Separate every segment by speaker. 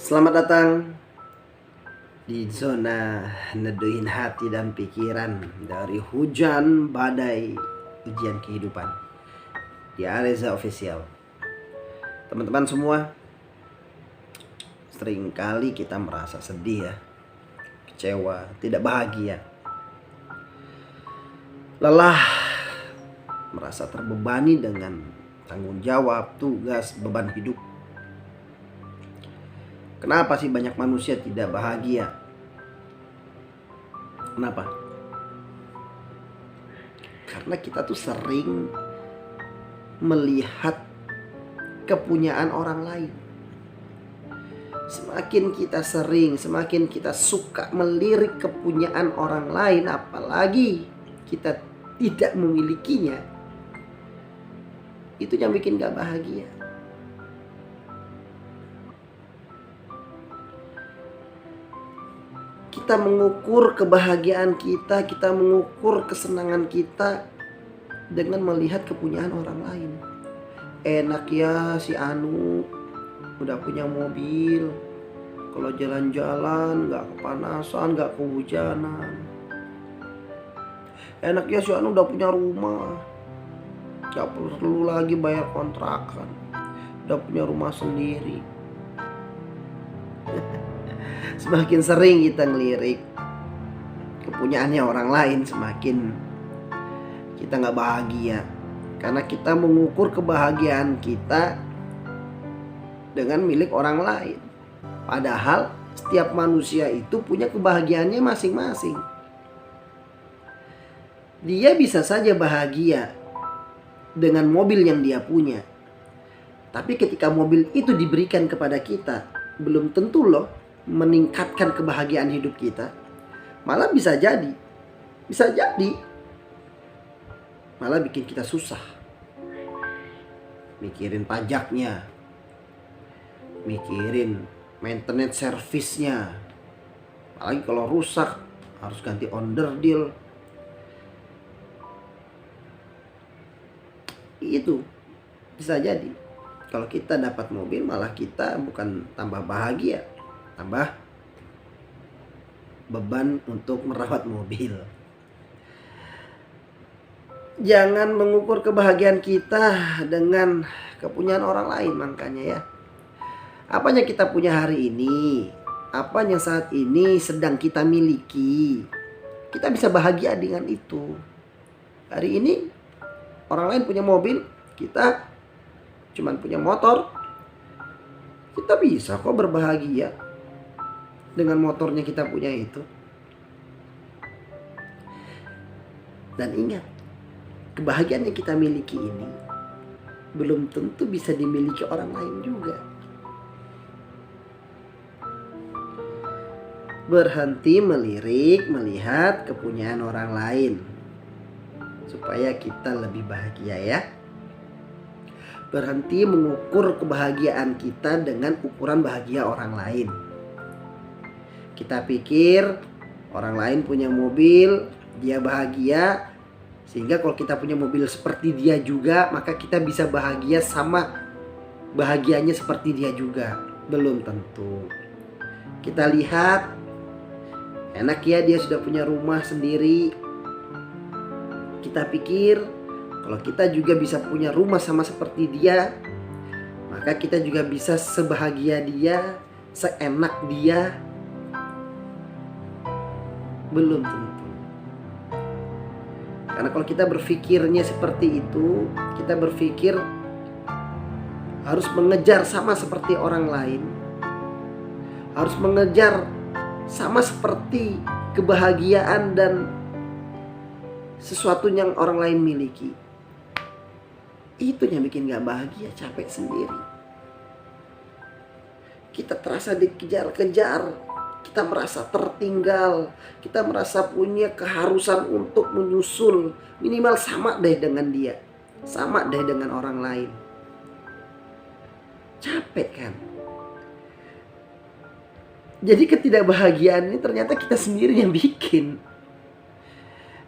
Speaker 1: Selamat datang di zona neduhin hati dan pikiran dari hujan badai ujian kehidupan di Areza Official. Teman-teman semua, seringkali kita merasa sedih ya, kecewa, tidak bahagia, lelah, merasa terbebani dengan tanggung jawab, tugas, beban hidup. Kenapa sih banyak manusia tidak bahagia? Kenapa? Karena kita tuh sering melihat kepunyaan orang lain. Semakin kita sering, semakin kita suka melirik kepunyaan orang lain, apalagi kita tidak memilikinya, itu yang bikin gak bahagia. Kita mengukur kebahagiaan kita, kita mengukur kesenangan kita dengan melihat kepunyaan orang lain. Enak ya si Anu udah punya mobil, kalau jalan-jalan gak kepanasan, gak kehujanan. Enak ya si Anu udah punya rumah, gak perlu lagi bayar kontrakan, udah punya rumah sendiri. Semakin sering kita ngelirik kepunyaannya orang lain, semakin kita gak bahagia. Karena kita mengukur kebahagiaan kita dengan milik orang lain. Padahal setiap manusia itu punya kebahagiaannya masing-masing. Dia bisa saja bahagia dengan mobil yang dia punya, tapi ketika mobil itu diberikan kepada kita, belum tentu loh meningkatkan kebahagiaan hidup kita. Malah bisa jadi malah bikin kita susah, mikirin pajaknya, mikirin maintenance service-nya, apalagi kalau rusak harus ganti onderdil. Itu bisa jadi kalau kita dapat mobil, malah kita bukan tambah bahagia, tambah beban untuk merawat mobil. Jangan mengukur kebahagiaan kita dengan kepunyaan orang lain. Makanya ya, apanya kita punya hari ini, apanya saat ini sedang kita miliki, kita bisa bahagia dengan itu. Hari ini orang lain punya mobil, kita cuman punya motor, kita bisa kok berbahagia dengan motornya kita punya itu. Dan ingat, kebahagiaan yang kita miliki ini belum tentu bisa dimiliki orang lain juga. Berhenti melirik, melihat kepunyaan orang lain, supaya kita lebih bahagia ya. Berhenti mengukur kebahagiaan kita dengan ukuran bahagia orang lain. Kita pikir orang lain punya mobil, dia bahagia, sehingga kalau kita punya mobil seperti dia juga, maka kita bisa bahagia sama bahagianya seperti dia juga. Belum tentu. Kita lihat, enak ya dia sudah punya rumah sendiri. Kita pikir kalau kita juga bisa punya rumah sama seperti dia, maka kita juga bisa sebahagia dia, seenak dia. Belum tentu. Karena kalau kita berpikirnya seperti itu, kita berpikir harus mengejar sama seperti orang lain, harus mengejar sama seperti kebahagiaan dan sesuatu yang orang lain miliki. Itu yang bikin gak bahagia, capek sendiri. Kita terasa dikejar-kejar, kita merasa tertinggal, kita merasa punya keharusan untuk menyusul, minimal sama deh dengan dia, sama deh dengan orang lain. Capek kan? Jadi ketidakbahagiaan ini ternyata kita sendiri yang bikin.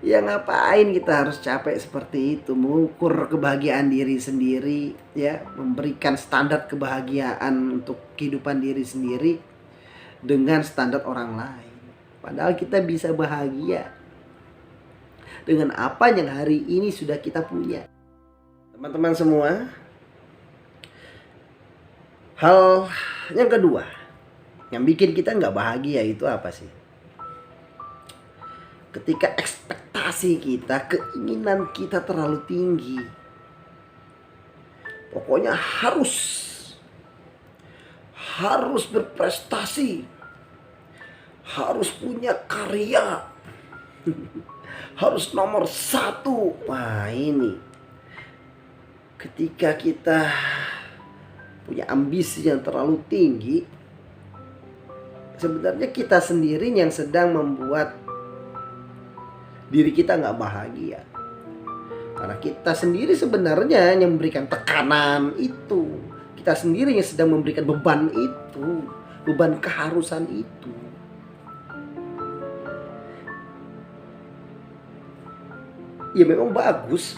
Speaker 1: Ya ngapain kita harus capek seperti itu, mengukur kebahagiaan diri sendiri, ya, memberikan standar kebahagiaan untuk kehidupan diri sendiri dengan standar orang lain. Padahal kita bisa bahagia dengan apa yang hari ini sudah kita punya. Teman-teman semua, hal yang kedua yang bikin kita nggak bahagia itu apa sih? Ketika ekspektasi kita, keinginan kita terlalu tinggi. Pokoknya harus berprestasi, harus punya karya, harus nomor 1. Wah, ini ketika kita punya ambisi yang terlalu tinggi, sebenarnya kita sendiri yang sedang membuat diri kita nggak bahagia. Karena kita sendiri sebenarnya yang memberikan tekanan itu. Kita sendiri yang sedang memberikan beban itu, beban keharusan itu. Ya memang bagus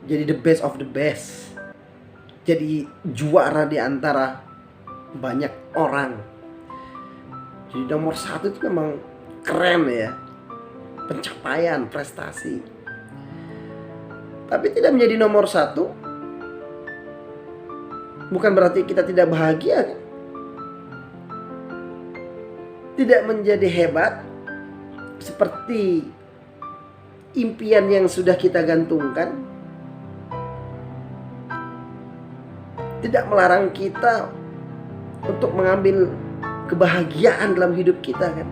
Speaker 1: jadi the best of the best, jadi juara di antara banyak orang, jadi nomor 1 itu memang keren ya, pencapaian, prestasi. Tapi tidak menjadi nomor 1 bukan berarti kita tidak bahagia kan? Tidak menjadi hebat seperti impian yang sudah kita gantungkan, tidak melarang kita untuk mengambil kebahagiaan dalam hidup kita kan.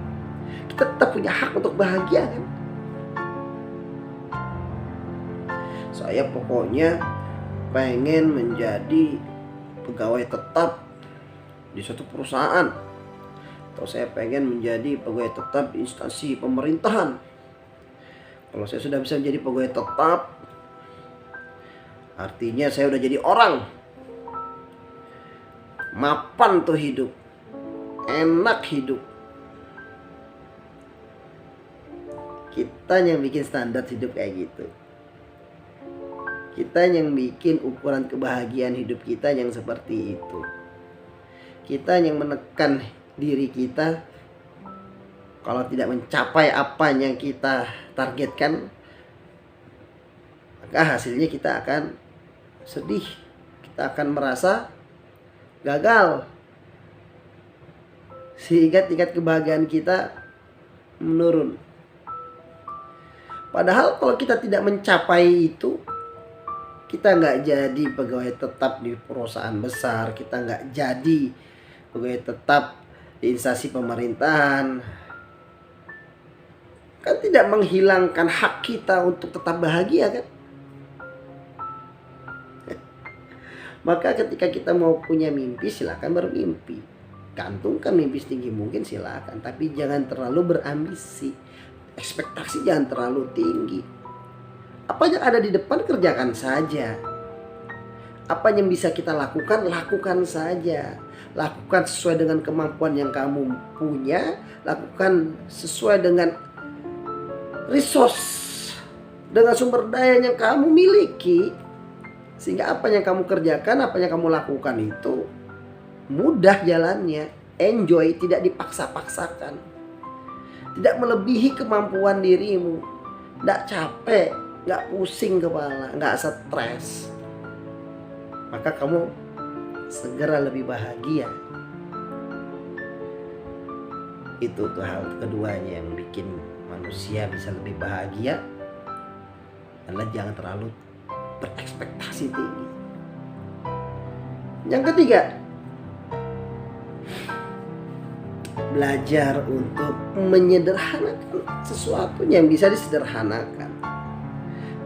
Speaker 1: Kita tetap punya hak untuk bahagia kan. Saya pokoknya pengen menjadi pegawai tetap di suatu perusahaan, atau saya pengen menjadi pegawai tetap di instansi pemerintahan. Kalau saya sudah bisa menjadi pegawai tetap, artinya saya udah jadi orang. Mapan tuh hidup, enak hidup. Kita yang bikin standar hidup kayak gitu. Kita yang bikin ukuran kebahagiaan hidup kita yang seperti itu. Kita yang menekan diri kita. Kalau tidak mencapai apa yang kita targetkan, maka hasilnya kita akan sedih. Kita akan merasa gagal. Sehingga tingkat kebahagiaan kita menurun. Padahal kalau kita tidak mencapai itu, kita nggak jadi pegawai tetap di perusahaan besar, kita nggak jadi pegawai tetap di instansi pemerintahan, kan tidak menghilangkan hak kita untuk tetap bahagia kan. Maka ketika kita mau punya mimpi, silakan bermimpi, gantungkan mimpi setinggi mungkin silakan, tapi jangan terlalu berambisi. Ekspektasi jangan terlalu tinggi. Apa yang ada di depan kerjakan saja. Apa yang bisa kita lakukan, lakukan saja. Lakukan sesuai dengan kemampuan yang kamu punya. Lakukan sesuai dengan resource, dengan sumber daya yang kamu miliki. Sehingga apa yang kamu kerjakan, apa yang kamu lakukan itu mudah jalannya. Enjoy, tidak dipaksa-paksakan. Tidak melebihi kemampuan dirimu. Tidak capek, nggak pusing kepala, nggak stres. Maka kamu segera lebih bahagia. Itu tuh hal keduanya yang bikin manusia bisa lebih bahagia. Adalah jangan terlalu berekspektasi tinggi. Yang ketiga, belajar untuk menyederhanakan sesuatu yang bisa disederhanakan.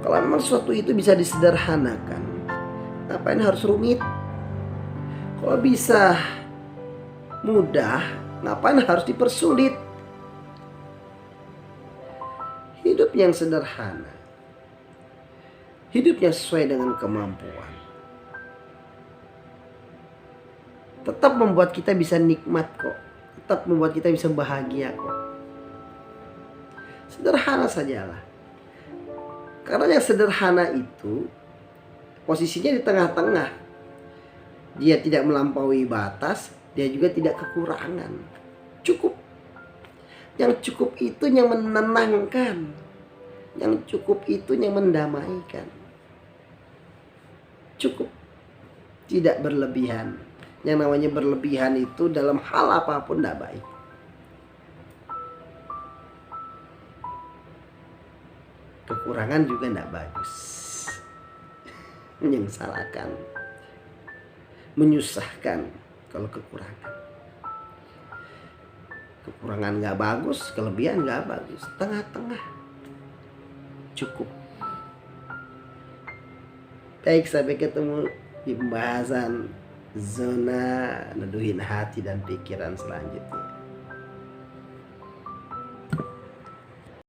Speaker 1: Kalau memang sesuatu itu bisa disederhanakan, ngapain harus rumit? Kalau bisa mudah, ngapain harus dipersulit? Hidup yang sederhana, hidup yang sesuai dengan kemampuan, tetap membuat kita bisa nikmat kok. Tetap membuat kita bisa bahagia kok. Sederhana sajalah. Karena yang sederhana itu posisinya di tengah-tengah. Dia tidak melampaui batas, dia juga tidak kekurangan. Cukup. Yang cukup itu yang menenangkan. Yang cukup itu yang mendamaikan. Cukup. Tidak berlebihan. Yang namanya berlebihan itu dalam hal apapun tidak baik. Kekurangan juga tidak bagus. Menyengsalakan, menyusahkan kalau kekurangan. Kekurangan nggak bagus, kelebihan nggak bagus, tengah-tengah, cukup. Baik, sampai ketemu di pembahasan zona neduhin hati dan pikiran selanjutnya.